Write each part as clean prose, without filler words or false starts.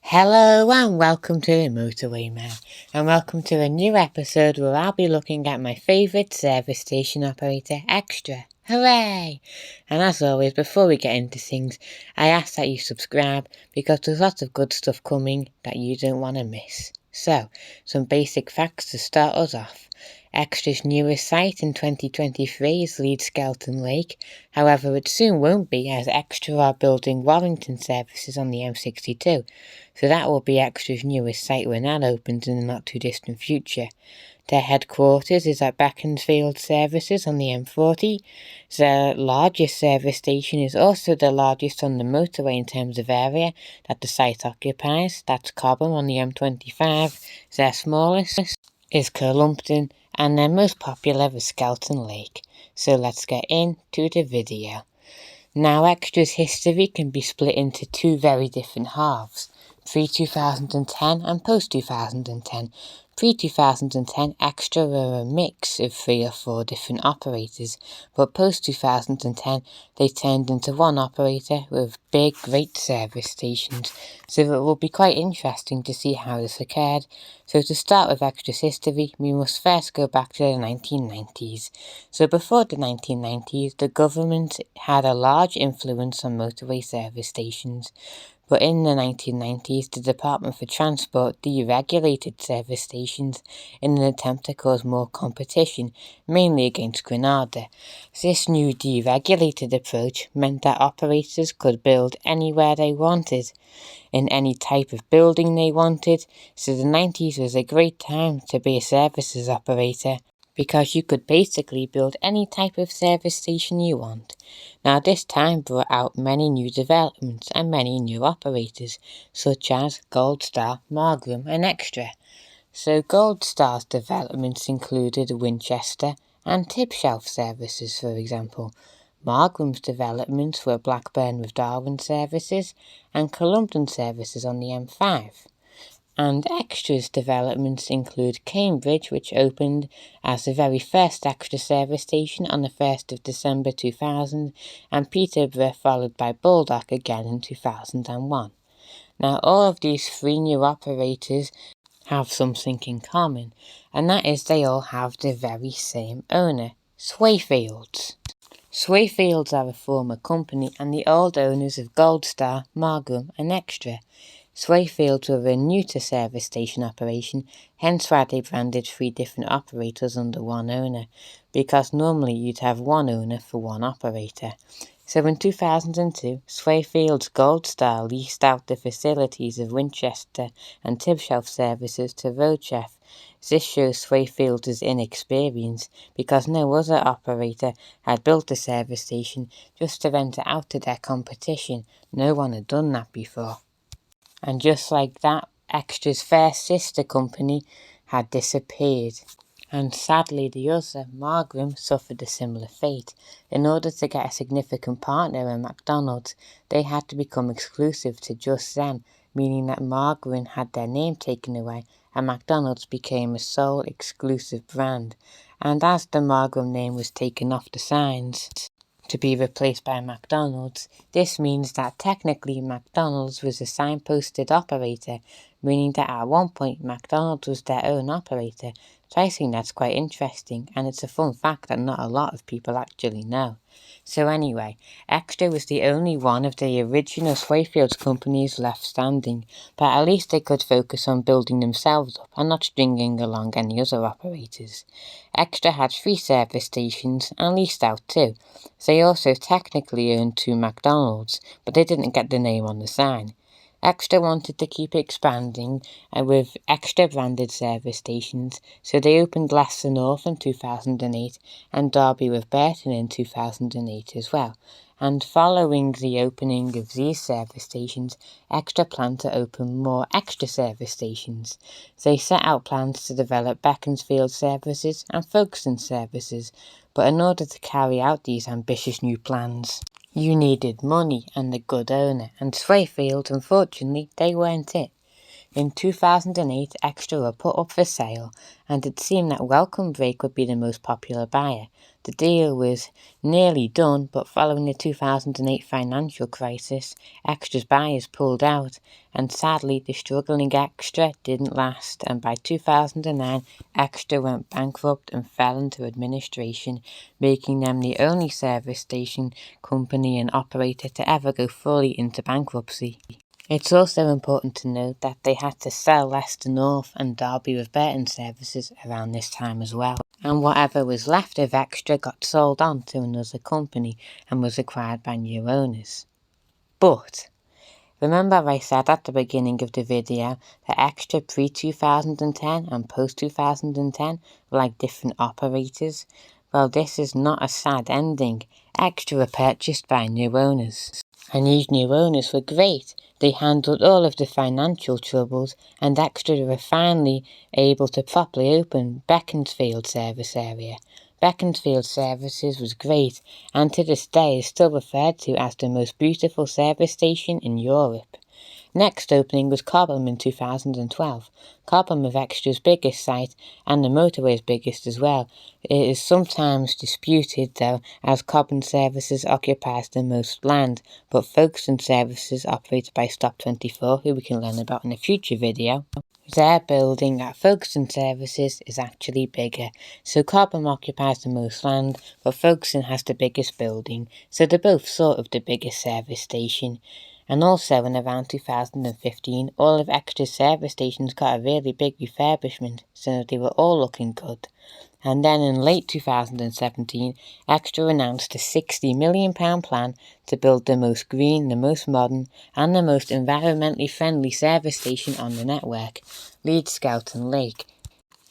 Hello and welcome to the Motorway Man, and welcome to a new episode where I'll be looking at my favourite service station operator, Extra. Hooray! And as always, before we get into things, I ask that you subscribe because there's lots of good stuff coming that you don't want to miss. So, some basic facts to start us off. Extra's newest site in 2023 is Leeds Skelton Lake, however it soon won't be as Extra are building Warrington services on the M62, so that will be Extra's newest site when that opens in the not too distant future. Their headquarters is at Beaconsfield Services on the M40. Their largest service station is also the largest on the motorway in terms of area that the site occupies. That's Cobham on the M25. Their smallest is Curlumpton, and their most popular is Skelton Lake. So let's get into the video. Now, Extra's history can be split into two very different halves, pre-2010 and post-2010. Pre-2010, Extra were a mix of 3 or 4 different operators, but post-2010 they turned into one operator with big, great service stations, so it will be quite interesting to see how this occurred. So to start with Extra's history, we must first go back to the 1990s. So before the 1990s, the government had a large influence on motorway service stations. But in the 1990s, the Department for Transport deregulated service stations in an attempt to cause more competition, mainly against Granada. This new deregulated approach meant that operators could build anywhere they wanted, in any type of building they wanted, so the 90s was a great time to be a services operator, because you could basically build any type of service station you want. Now this time brought out many new developments and many new operators, such as Gold Star, Margram and Extra. So Gold Star's developments included Winchester and Tip Shelf services, for example. Margram's developments were Blackburn with Darwin services and Curlumpton services on the M5. And Extra's developments include Cambridge, which opened as the very first Extra service station on the 1st of December 2000, and Peterborough, followed by Baldock again in 2001. Now all of these 3 new operators have something in common, and that is they all have the very same owner, Swayfields. Swayfields are a former company and the old owners of Gold Star, Margram and Extra. Swayfields were a new-to-service station operation, hence why they branded 3 different operators under one owner, because normally you'd have one owner for one operator. So in 2002, Swayfields Gold Star leased out the facilities of Winchester and Tibshelf services to Roadchef. This shows Swayfields' inexperience, because no other operator had built a service station just to rent it out to their competition. No one had done that before. And just like that, Extra's first sister company had disappeared. And sadly the other, Margram, suffered a similar fate. In order to get a significant partner in McDonald's, they had to become exclusive to just them, meaning that Margram had their name taken away and McDonald's became a sole exclusive brand. And as the Margram name was taken off the signs to be replaced by McDonald's, this means that technically McDonald's was a signposted operator, meaning that at one point McDonald's was their own operator. So I think that's quite interesting, and it's a fun fact that not a lot of people actually know. So anyway, Extra was the only one of the original Swayfields companies left standing, but at least they could focus on building themselves up and not stringing along any other operators. Extra had 3 service stations and leased out 2. They also technically owned 2 McDonald's, but they didn't get the name on the sign. Extra wanted to keep expanding with Extra branded service stations, so they opened Leicester North in 2008 and Derby with Burton in 2008 as well. And following the opening of these service stations, Extra planned to open more Extra service stations. They set out plans to develop Beaconsfield services and Folkestone services, but in order to carry out these ambitious new plans, you needed money and a good owner, and Swayfields, unfortunately, they weren't it. In 2008, Extra were put up for sale, and it seemed that Welcome Break would be the most popular buyer. The deal was nearly done, but following the 2008 financial crisis, Extra's buyers pulled out, and sadly the struggling Extra didn't last, and by 2009 Extra went bankrupt and fell into administration, making them the only service station company and operator to ever go fully into bankruptcy. It's also important to note that they had to sell Leicester North and Derby with Burton services around this time as well, and whatever was left of Extra got sold on to another company and was acquired by new owners. But remember I said at the beginning of the video that Extra pre-2010 and post-2010 were like different operators? Well, this is not a sad ending. Extra were purchased by new owners, and these new owners were great. They handled all of the financial troubles, and Extra were finally able to properly open Beaconsfield service area. Beaconsfield services was great, and to this day is still referred to as the most beautiful service station in Europe. Next opening was Cobham in 2012. Cobham was Extra's biggest site and the motorway's biggest as well. It is sometimes disputed though, as Cobham Services occupies the most land, but Folkestone Services, operated by Stop24, who we can learn about in a future video, their building at Folkestone Services is actually bigger. So Cobham occupies the most land, but Folkestone has the biggest building, so they're both sort of the biggest service station. And also in around 2015, all of Extra's service stations got a really big refurbishment, so they were all looking good. And then in late 2017, Extra announced a £60 million plan to build the most green, the most modern, and the most environmentally friendly service station on the network, Leeds Skelton Lake.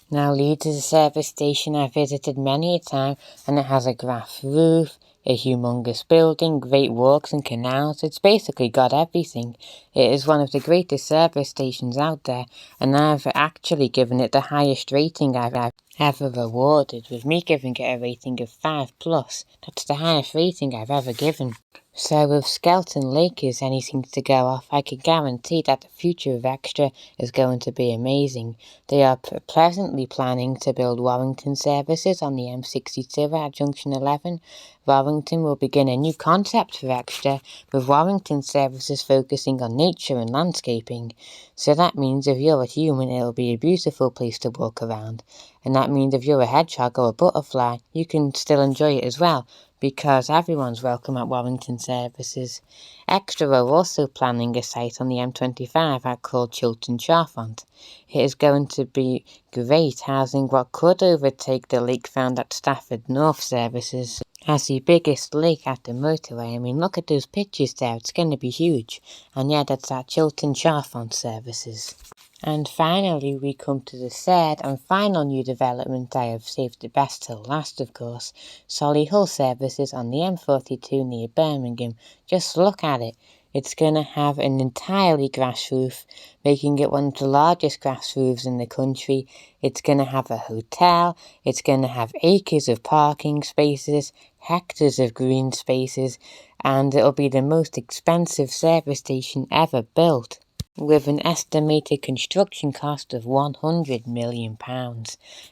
Now Leeds is a service station I've visited many a time, and it has a grass roof, a humongous building, great walks and canals. It's basically got everything. It is one of the greatest service stations out there, and I've actually given it the highest rating I've ever awarded, with me giving it a rating of 5+. That's the highest rating I've ever given. So if Skelton Lake is anything to go off, I can guarantee that the future of Extra is going to be amazing. They are presently planning to build Warrington services on the M62 at Junction 11. Warrington will begin a new concept for Extra, with Warrington services focusing on nature and landscaping. So that means if you're a human, it'll be a beautiful place to walk around. And that means if you're a hedgehog or a butterfly, you can still enjoy it as well, because everyone's welcome at Warrington services. Extra are also planning a site on the M25 called Chiltern Charfont. It is going to be great, housing what could overtake the lake found at Stafford North services as the biggest lake at the motorway. I mean, look at those pictures there, it's going to be huge. And yeah, that's at Chiltern Charfont services. And finally, we come to the third and final new development. I have saved the best till last, of course. Solihull services on the M42 near Birmingham. Just look at it. It's going to have an entirely grass roof, making it one of the largest grass roofs in the country. It's going to have a hotel. It's going to have acres of parking spaces, hectares of green spaces, and it'll be the most expensive service station ever built, with an estimated construction cost of £100 million.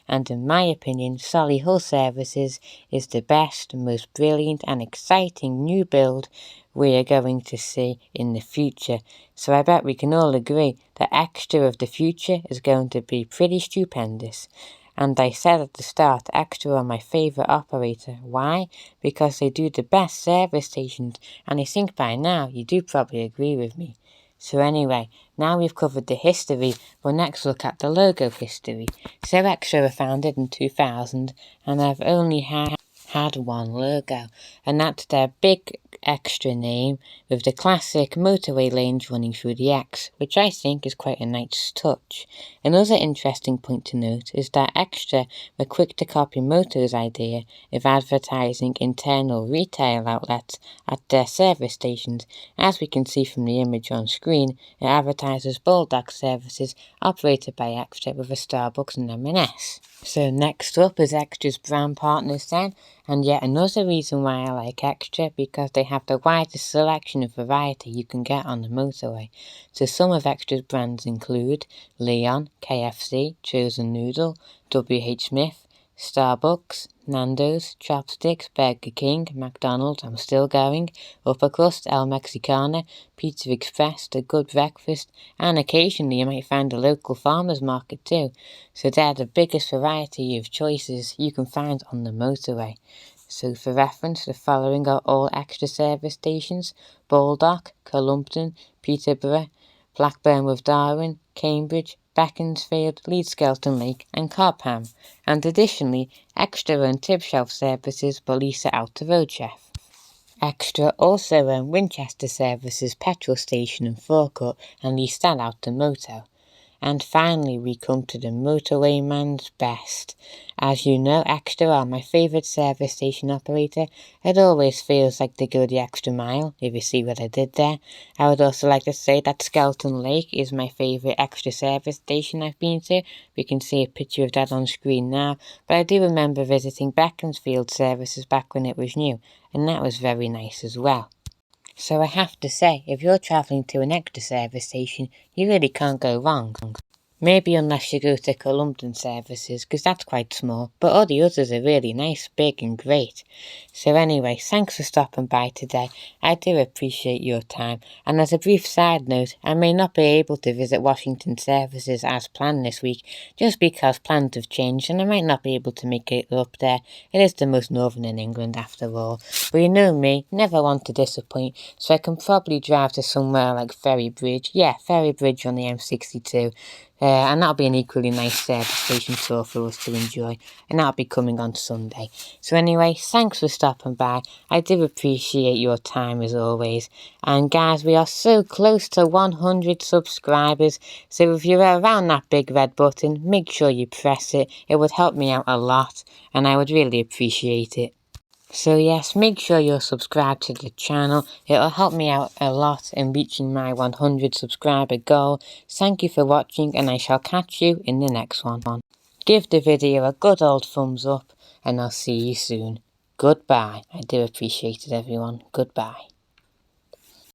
And in my opinion, Solihull Services is the best, most brilliant and exciting new build we are going to see in the future. So I bet we can all agree that Extra of the future is going to be pretty stupendous. And I said at the start, Extra are my favourite operator. Why? Because they do the best service stations, and I think by now you do probably agree with me. So anyway, now we've covered the history, we'll next look at the logo history. So Extra were founded in 2000, and I've only had one logo, and that's their big Extra name with the classic motorway lanes running through the X, which I think is quite a nice touch. Another interesting point to note is that Extra were quick to copy Moto's idea of advertising internal retail outlets at their service stations. As we can see from the image on screen, it advertises Bulldog services operated by Extra with a Starbucks and M&S. So next up is Extra's brand partners then, and yet another reason why I like Extra, because they have the widest selection of variety you can get on the motorway. So some of Extra's brands include Leon, KFC, Chosen Noodle, WH Smith, Starbucks, Nando's, Chopsticks, Burger King, McDonald's, I'm still going, Upper Crust, El Mexicana, Pizza Express, The Good Breakfast, and occasionally you might find a local farmer's market too. So they're the biggest variety of choices you can find on the motorway. So for reference, the following are all Extra service stations: Baldock, Columpton, Peterborough, Blackburn with Darwin, Cambridge, Beaconsfield, Leeds Skelton Lake and Cobham, and additionally Extra run tip shelf services but lease it out to Road Chef. Extra also run Winchester services petrol station and forecourt and lease that out to Moto. And finally we come to the motorway man's best. As you know, Extra are my favourite service station operator. It always feels like they go the extra mile, if you see what I did there. I would also like to say that Skelton Lake is my favourite Extra service station I've been to. We can see a picture of that on screen now, but I do remember visiting Beaconsfield services back when it was new, and that was very nice as well. So I have to say, if you're travelling to an Extra service station, you really can't go wrong. Maybe unless you go to Columpton services, because that's quite small, but all the others are really nice, big and great. So anyway, thanks for stopping by today. I do appreciate your time, and as a brief side note, I may not be able to visit Washington services as planned this week, just because plans have changed and I might not be able to make it up there. It is the most northern in England after all. But you know me, never want to disappoint, so I can probably drive to somewhere like Ferrybridge. Yeah, Ferrybridge on the M62. And that'll be an equally nice service station tour for us to enjoy, and that'll be coming on Sunday. So anyway, thanks for stopping by. I do appreciate your time as always. And guys, we are so close to 100 subscribers, so if you're around that big red button, make sure you press it. It would help me out a lot, and I would really appreciate it. So yes, make sure you're subscribed to the channel. It'll help me out a lot in reaching my 100 subscriber goal. Thank you for watching, and I shall catch you in the next one. Give the video a good old thumbs up, and I'll see you soon. Goodbye. I do appreciate it, everyone. Goodbye.